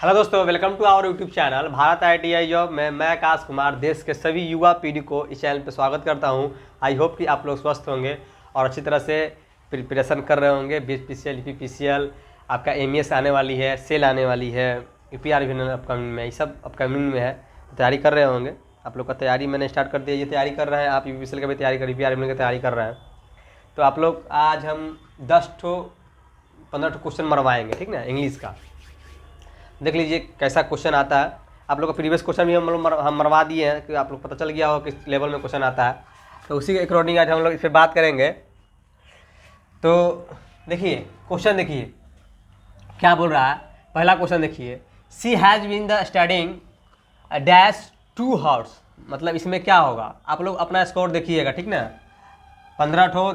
Hello दोस्तों, welcome to our YouTube channel Bharat ITI job में मैं आकाश कुमार देश के सभी युवा पीढ़ी को इस चैनल पर स्वागत करता हूं। आई होप कि आप लोग स्वस्थ होंगे और अच्छी तरह से प्रिपरेशन कर रहे होंगे। BHPCL, UPPCL, आपका MES आने वाली है, सेल आने वाली है, UPR भी अपकमिंग में, ये सब अपकमिंग में है, तो तैयारी कर रहे होंगे। आप लोग का तैयारी मैंने स्टार्ट कर दिया, ये तैयारी कर रहे हैं आप, UPPCL का भी तैयारी कर, UPR की तैयारी कर रहे हैं। तो आप लोग आज हम 10-15 क्वेश्चन मरवाएंगे, ठीक ना, इंग्लिश का। देख लीजिए कैसा क्वेश्चन आता है। आप लोग का प्रीवियस क्वेश्चन भी हम मरवा दिए हैं कि आप लोग पता चल गया हो किस लेवल में क्वेश्चन आता है, तो उसी के अकॉर्डिंग आज हम लोग इस पर बात करेंगे। तो देखिए क्वेश्चन, देखिए क्या बोल रहा है। पहला क्वेश्चन देखिए, she has been the studying dash 2 hours, मतलब इसमें क्या होगा। आप लोग अपना स्कोर देखिएगा, ठीक ना। 15 ठो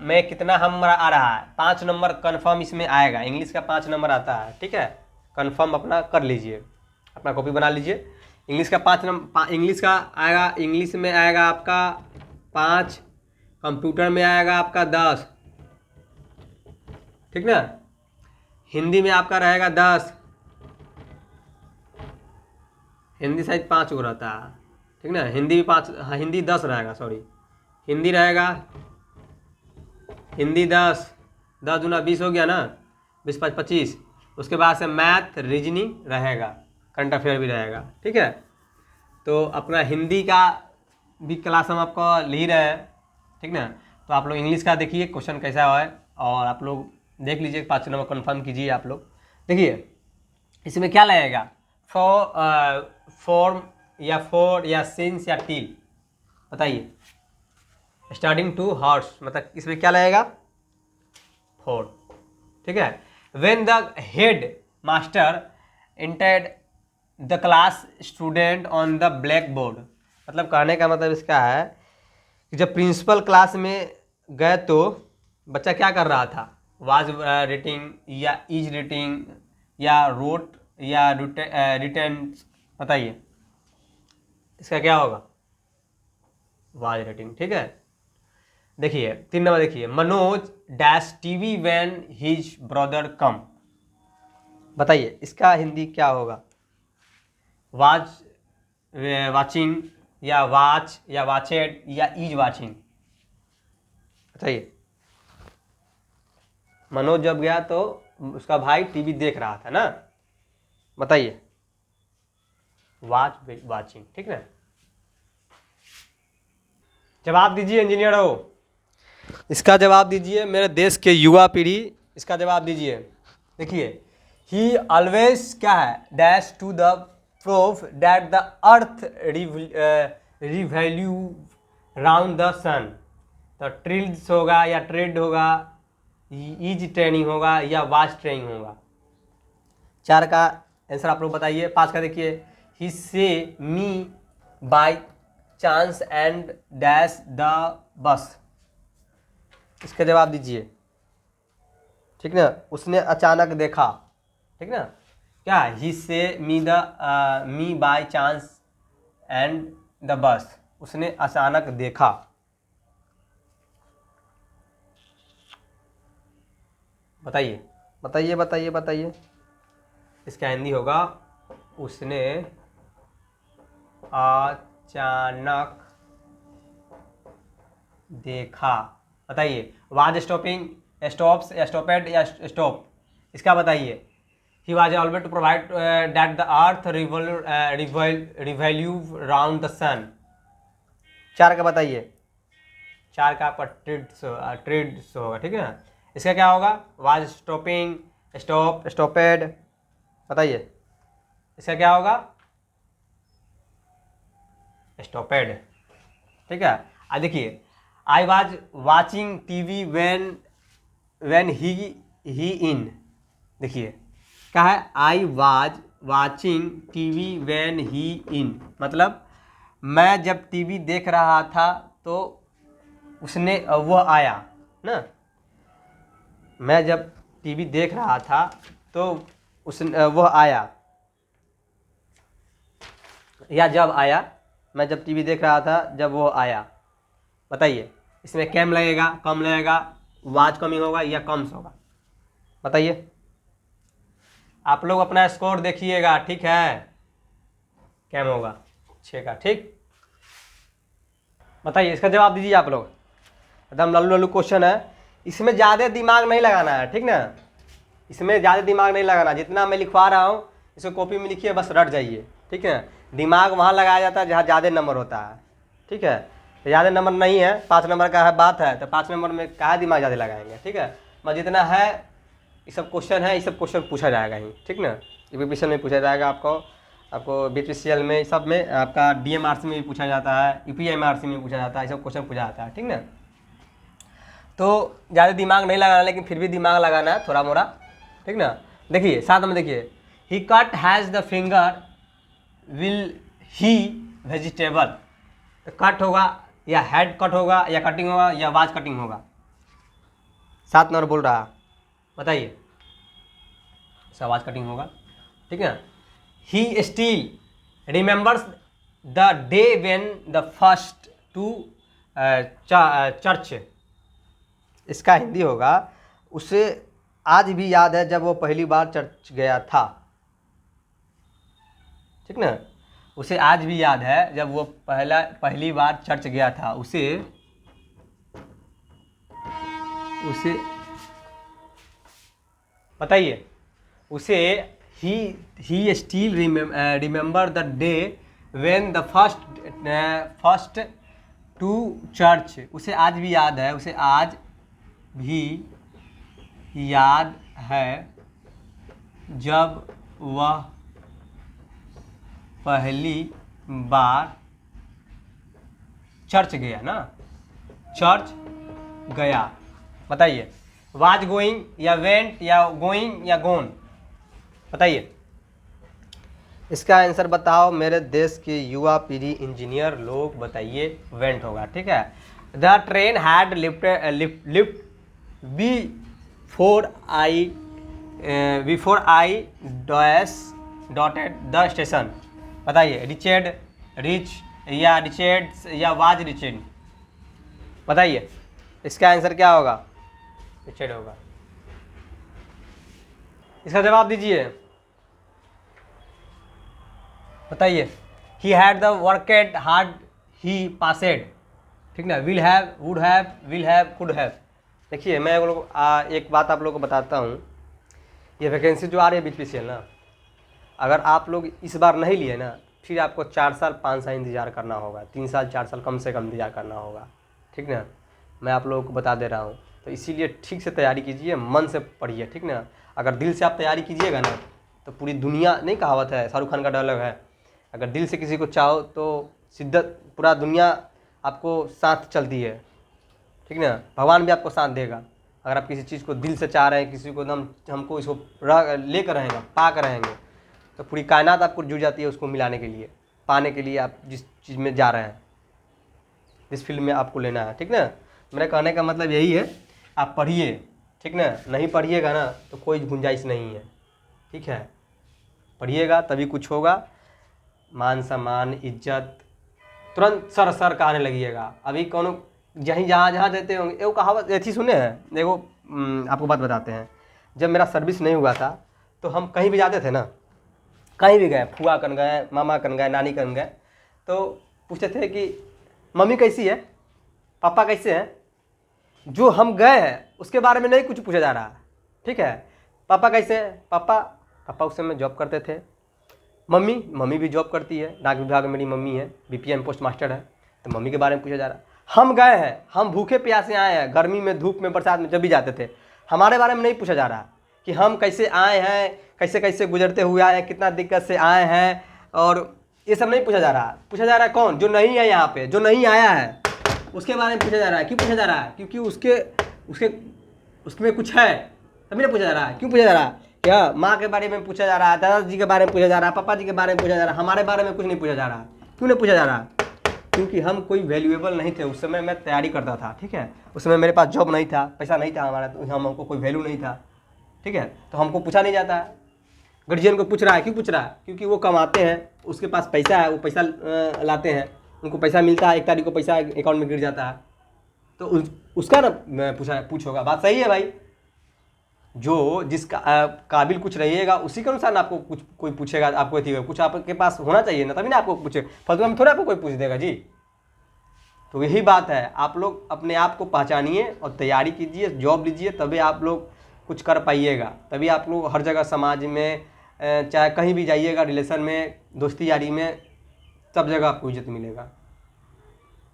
में कितना हम आ रहा है, 5 नंबर कन्फर्म इसमें आएगा। इंग्लिश का 5 नंबर आता है, ठीक है। कंफर्म अपना कर लीजिए, अपना कॉपी बना लीजिए। इंग्लिश का 5 नंबर, इंग्लिश का आएगा, इंग्लिश में आएगा आपका 5, कंप्यूटर में आएगा आपका 10, ठीक ना। हिंदी में आपका रहेगा 10, हिंदी शायद 5 को रहता है, ठीक ना। हिंदी भी 5, हाँ हिंदी 10 रहेगा, सॉरी हिंदी रहेगा, हिंदी 10, 10 दूना 20 हो गया ना, 20 5 25। उसके बाद से मैथ, रीजनिंग रहेगा, करंट अफेयर भी रहेगा, ठीक है। तो अपना हिंदी का भी क्लास हम आपको ले ही रहे हैं, ठीक ना। तो आप लोग इंग्लिश का देखिए क्वेश्चन कैसा है, और आप लोग देख लीजिए 5 नंबर कन्फर्म कीजिए। आप लोग देखिए इसमें क्या लगेगा, फॉर्म या फोर या सिंस या टिल, बताइए। स्टार्टिंग 2 हावर्स, मतलब इसमें क्या लगेगा, 4, ठीक है। When the headmaster entered the class student on the blackboard, मतलब कहने का मतलब इसका है कि जब प्रिंसिपल क्लास में गए तो बच्चा क्या कर रहा था, वाज रीडिंग या इज रीडिंग या रोट या रिटर्न, बताइए इसका क्या होगा, वाज रीडिंग, ठीक है। देखिए 3 नंबर देखिए, Manoj dash TV when his brother come, बताइए इसका हिंदी क्या होगा, वाच वाचिंग या वाच या वाचेड या इज वाचिंग, बताइए। मनोज जब गया तो उसका भाई टीवी देख रहा था ना, बताइए, वाच वाचिंग, ठीक ना। जवाब दीजिए इंजीनियर हो, इसका जवाब दीजिए मेरे देश के युवा पीढ़ी, इसका जवाब दीजिए। देखिए ही ऑलवेज क्या है, dash to the proof that the earth revolve round the sun, तो ट्रिल्स होगा या ट्रेड होगा, इज ट्रेनिंग होगा या वाच ट्रेनिंग होगा। 4 का आंसर आप लोग बताइए। 5 का देखिए, he saw me by chance and dash the bus, इसका जवाब दीजिए, ठीक ना। उसने अचानक देखा, ठीक ना। क्या, he saw me by chance and the bus, उसने अचानक देखा। बताइए बताइए बताइए बताइए, इसका हिंदी होगा उसने अचानक देखा, बताइए। वाज स्टॉपिंग, स्टॉप्स या स्टॉपेड या स्टॉप, इसका बताइए। He was always to provide that the earth revolve round the sun. 4 का बताइए। 4 का आपका ट्रेड्स होगा, ठीक है ना। इसका क्या होगा, वाज स्टॉपिंग, स्टॉप, स्टॉपेड, बताइए इसका क्या होगा, स्टॉपेड, ठीक है। देखिए I was watching TV when he in, देखिए क्या है, I was watching TV when he in, मतलब मैं जब टीवी देख रहा था तो उसने वह आया ना, मैं जब टीवी देख रहा था तो वह आया, या जब आया, मैं जब टीवी देख रहा था जब वो आया, बताइए इसमें कैम लगेगा, कम लगेगा, वाज कमी होगा या कम्स होगा, बताइए। आप लोग अपना स्कोर देखिएगा, ठीक है। क्या होगा 6 का, ठीक। बताइए इसका जवाब दीजिए आप लोग। एकदम लल्लू लल्लू क्वेश्चन है, इसमें ज़्यादा दिमाग नहीं लगाना है, ठीक ना। इसमें ज़्यादा दिमाग नहीं लगाना, जितना मैं लिखवा रहा हूँ इसको कॉपी में लिखिए, बस रट जाइए, ठीक है। दिमाग वहाँ लगाया जाता है जहाँ ज़्यादा नंबर होता है, ठीक है। तो ज़्यादा नंबर नहीं है, 5 नंबर का है बात है, तो 5 नंबर में कहाँ दिमाग ज़्यादा लगाएंगे, ठीक है। मैं जितना है ये सब क्वेश्चन है, ये सब क्वेश्चन पूछा जाएगा ही, ठीक ना। यूपीपीसीएल में पूछा जाएगा आपको बीपीसीएल में, सब में आपका डीएमआरसी में भी पूछा जाता है, यूपीएमआरसी में पूछा जाता है, ये सब क्वेश्चन पूछा जाता है, ठीक ना। तो ज़्यादा दिमाग नहीं लगाना, लेकिन फिर भी दिमाग लगाना है थोड़ा मोड़ा, ठीक ना। देखिए साथ में देखिए, he cut has the finger while he vegetable. Cut होगा या हेड कट होगा या कटिंग होगा या वाज कटिंग होगा, 7 नंबर बोल रहा, बताइए। आवाज कटिंग होगा, ठीक है। He still remembers the day when the first to church. इसका हिंदी होगा, उसे आज भी याद है जब वो पहली बार चर्च गया था, ठीक ना। उसे आज भी याद है जब वो पहली बार चर्च गया था। उसे बताइए, उसे he still remember the day when the first to church. उसे आज भी याद है, उसे आज भी याद है जब वह पहली बार चर्च गया ना, चर्च गया। बताइए, वाज गोइंग या वेंट या गोइंग या गोन, बताइए। इसका आंसर बताओ मेरे देश के युवा पीढ़ी इंजीनियर लोग, बताइए वेंट होगा, ठीक है। The train had lift before I dotted the station. बताइए, रिचेड, रिच या रिचेड या वाज रिचेड, बताइए। इसका आंसर क्या होगा, रिचेड होगा। इसका जवाब दीजिए, बताइए। ही had the वर्केड hard he passed, ठीक ना। Will have, would have, will have, could have. देखिए मैं एक बात आप लोगों को बताता हूँ, ये वैकेंसी जो आ रही है बीपीसीएल ना, अगर आप लोग इस बार नहीं लिए ना, फिर आपको 4 साल 5 साल इंतज़ार करना होगा, 3 साल 4 साल कम से कम इंतज़ार करना होगा, ठीक ना। मैं आप लोगों को बता दे रहा हूँ, तो इसीलिए ठीक से तैयारी कीजिए, मन से पढ़िए, ठीक ना। अगर दिल से आप तैयारी कीजिएगा ना, तो पूरी दुनिया, नहीं कहावत है, शाहरुख खान का डायलॉग है, अगर दिल से किसी को चाहो तो शिद्दत पूरा दुनिया आपको साथ चलती है, ठीक ना। भगवान भी आपको साथ देगा। अगर आप किसी चीज़ को दिल से चाह रहे हैं, किसी को एकदम हमको इसको लेकर रहेंगे, पा कर रहेंगे, तो पूरी कायनात आपको जुड़ जाती है उसको मिलाने के लिए, पाने के लिए, आप जिस चीज़ में जा रहे हैं, जिस फील्ड में आपको लेना है, ठीक ना। मेरे कहने का मतलब यही है, आप पढ़िए, ठीक ना। नहीं पढ़िएगा ना तो कोई गुंजाइश नहीं है, ठीक है। पढ़िएगा तभी कुछ होगा, मान सम्मान इज्जत तुरंत सर सर कहने लगिएगा। अभी कौन जहाँ देते होंगे, एगो कहावत ऐसी सुने हैं, देखो आपको बात बताते हैं। जब मेरा सर्विस नहीं हुआ था तो हम कहीं भी जाते थे ना, कहीं भी गए, फुआ कन गए, मामा कन गए, नानी कन गए, तो पूछते थे कि मम्मी कैसी है, पापा कैसे हैं। जो हम गए हैं उसके बारे में नहीं कुछ पूछा जा रहा, ठीक है। पापा कैसे हैं, पापा उस समय जॉब करते थे। मम्मी भी जॉब करती है, डाक विभाग में मेरी मम्मी है, बीपीएम पोस्ट मास्टर है, तो मम्मी के बारे में पूछा जा रहा। हम गए हैं, हम भूखे प्यासे आए हैं, गर्मी में, धूप में, बरसात में, जब भी जाते थे, हमारे बारे में नहीं पूछा जा रहा कि हम कैसे आए हैं, कैसे कैसे गुजरते हुए आए हैं, कितना दिक्कत से आए हैं, और ये सब नहीं पूछा जा रहा। पूछा जा रहा है कौन, जो नहीं है यहाँ पे, जो नहीं आया है, उसके बारे में पूछा जा रहा है। क्यों पूछा जा रहा है, क्योंकि उसमें कुछ है, तभी ना पूछा जा रहा है। क्यों पूछा जा रहा है, क्या माँ के बारे में पूछा जा रहा है, दादाजी के बारे में पूछा जा रहा है, पापा जी के बारे में पूछा जा रहा है, हमारे बारे में कुछ नहीं पूछा जा रहा। क्यों नहीं पूछा जा रहा, क्योंकि हम कोई वैल्यूएबल नहीं थे। उस समय मैं तैयारी करता था, ठीक है। उस समय मेरे पास जॉब नहीं था, पैसा नहीं था हमारा, तो हमको कोई वैल्यू नहीं था, ठीक है। तो हमको पूछा नहीं जाता है। गार्जियन को पूछ रहा है, क्यों पूछ रहा है, क्योंकि वो कमाते हैं, उसके पास पैसा है, वो पैसा लाते हैं, उनको पैसा मिलता है, 1 तारीख को पैसा अकाउंट में गिर जाता है, तो उसका ना पूछ होगा। बात सही है भाई, जो जिसका काबिल कुछ रहिएगा उसी के अनुसार ना आपको कुछ कोई पूछेगा, आपको अथी कुछ आपके पास होना चाहिए ना, तभी ना आपको पूछे, फालतू में थोड़ा आपको कोई पूछ देगा जी। तो यही बात है, आप लोग अपने आप को पहचानिए और तैयारी कीजिए, जॉब लीजिए, तभी आप लोग कुछ कर पाइएगा, तभी आप लोग हर जगह समाज में चाहे कहीं भी जाइएगा, रिलेशन में, दोस्ती यारी में, सब जगह आपको इज्जत मिलेगा।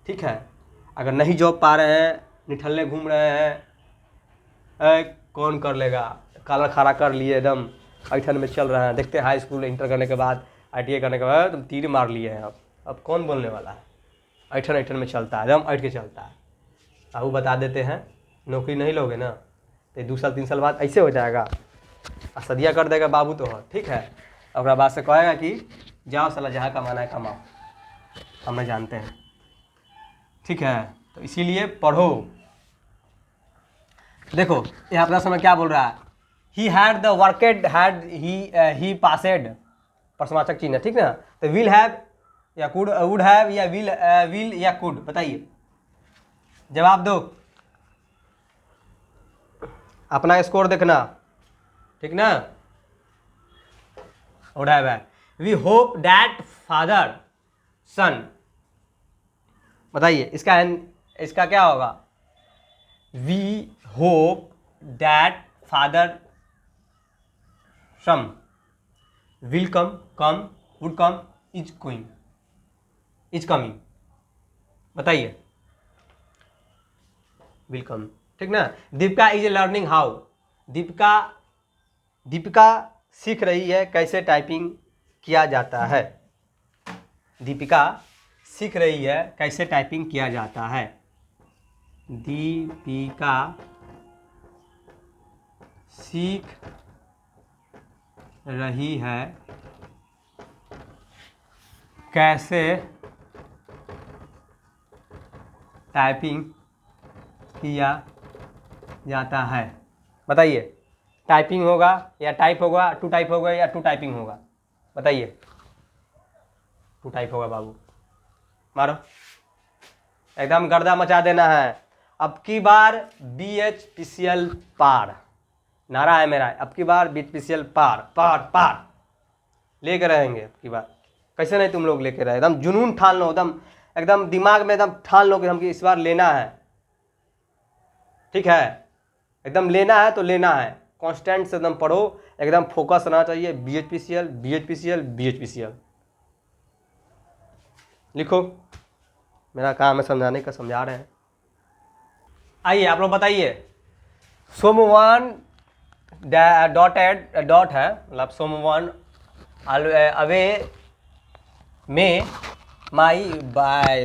ठीक है, अगर नहीं जॉब पा रहे हैं, निठल्ले घूम रहे हैं, कौन कर लेगा, काला खारा कर लिए एकदम ऐठन में चल रहे हैं, देखते हैं हाई स्कूल इंटर करने के बाद ITI करने के बाद तुम तीर मार लिए हैं, अब कौन बोलने वाला है, ऐठन ऐठन में चलता है, एकदम ऐठ के चलता है। अब वो बता देते हैं नौकरी नहीं लोगे ना तो 2 साल 3 साल बाद ऐसे हो जाएगा, सदिया कर देगा बाबू तो है। ठीक है, और बाद से कहेगा कि जाओ साला जहाँ कमाना है कमाओ, हम जानते हैं। ठीक है, तो इसीलिए पढ़ो। देखो यहाँ अपना समय क्या बोल रहा है, he had the worked had he passed, प्रश्नवाचक चिन्ह है, ठीक ना। तो विल हैव या कुड, वुड हैव या विल या कुड, बताइए, जवाब दो, अपना स्कोर देखना, ठीक ना। वुड हैव है, we hope that father soon, बताइए इसका क्या होगा, we hope that father some will come would come is coming, बताइए, विल कम, ठीक ना। Deepika is learning how, Deepika सीख रही है कैसे टाइपिंग किया जाता है, दीपिका सीख रही है कैसे टाइपिंग किया जाता है, दीपिका सीख रही है कैसे टाइपिंग किया जाता है, बताइए, टाइपिंग होगा या टाइप होगा, टू टाइप होगा या टू टाइपिंग होगा, बताइए, टू टाइप होगा बाबू, मारो, एकदम गर्दा मचा देना है। अब की बार BHPCL पार, नारा है मेरा, अब की बार BHPCL पार पार पार लेके रहेंगे। अब की बार कैसे नहीं तुम लोग लेके रहे, एकदम जुनून ठान लो, एकदम दिमाग में एकदम ठान लो कि हम इस बार लेना है, ठीक है, एकदम लेना है तो लेना है, कांस्टेंट से एकदम पढ़ो, एकदम फोकस रहना चाहिए, BHPCL BHPCL BHPCL लिखो, मेरा काम है समझाने का, समझा रहे हैं। आइए आप लोग बताइए, सोमवान डॉट है, मतलब सोमवान अवे में my by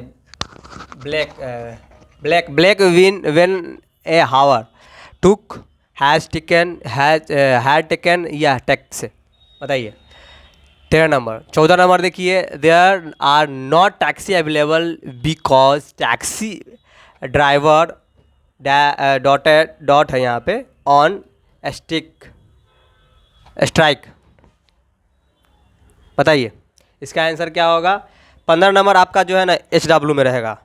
black win when a hour took had taken या टैक्स, बताइए। 13 नंबर, 14 नंबर देखिए, there are not taxi available because taxi driver डॉट है यहाँ पे ऑन स्ट्राइक, बताइए इसका आंसर क्या होगा। 15 नंबर आपका जो है ना HW में रहेगा,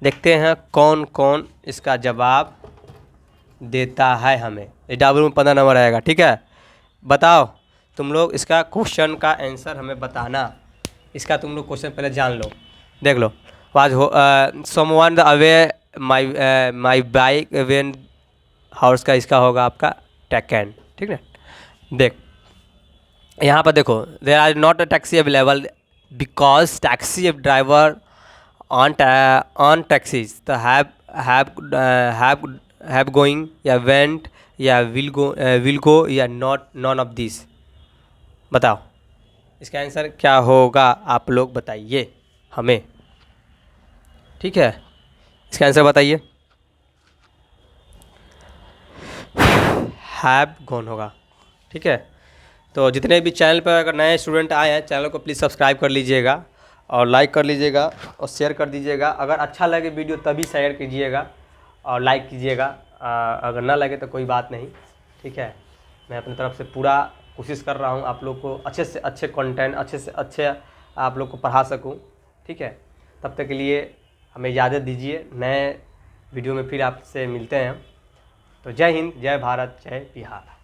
देखते हैं कौन कौन इसका जवाब देता है हमें। HW में 15 नंबर रहेगा, ठीक है। बताओ तुम लोग इसका क्वेश्चन का आंसर हमें बताना, इसका तुम लोग क्वेश्चन पहले जान लो, देख लो। आज हो someone away my bike when house का इसका होगा आपका टेकन, ठीक है। देख यहाँ पर देखो, there are not a taxi available because taxi driver on taxis, तो हैव गोइंग या वेंट या विल गो या नॉट, नॉन ऑफ दिस, बताओ इसका आंसर क्या होगा, आप लोग बताइए हमें, ठीक है। इसका आंसर बताइए, हैव गॉन होगा, ठीक है। तो जितने भी चैनल पर अगर नए स्टूडेंट आए हैं, चैनल को प्लीज़ सब्सक्राइब कर लीजिएगा और लाइक कर लीजिएगा और शेयर कर दीजिएगा। अगर अच्छा लगे वीडियो तभी शेयर कीजिएगा और लाइक कीजिएगा, अगर ना लगे तो कोई बात नहीं, ठीक है। मैं अपनी तरफ से पूरा कोशिश कर रहा हूँ आप लोग को अच्छे से अच्छे कंटेंट, अच्छे से अच्छे आप लोग को पढ़ा सकूँ, ठीक है। तब तक के लिए हमें इजाज़त दीजिए, नए वीडियो में फिर आपसे मिलते हैं। तो जय हिंद, जय भारत, जय बिहार।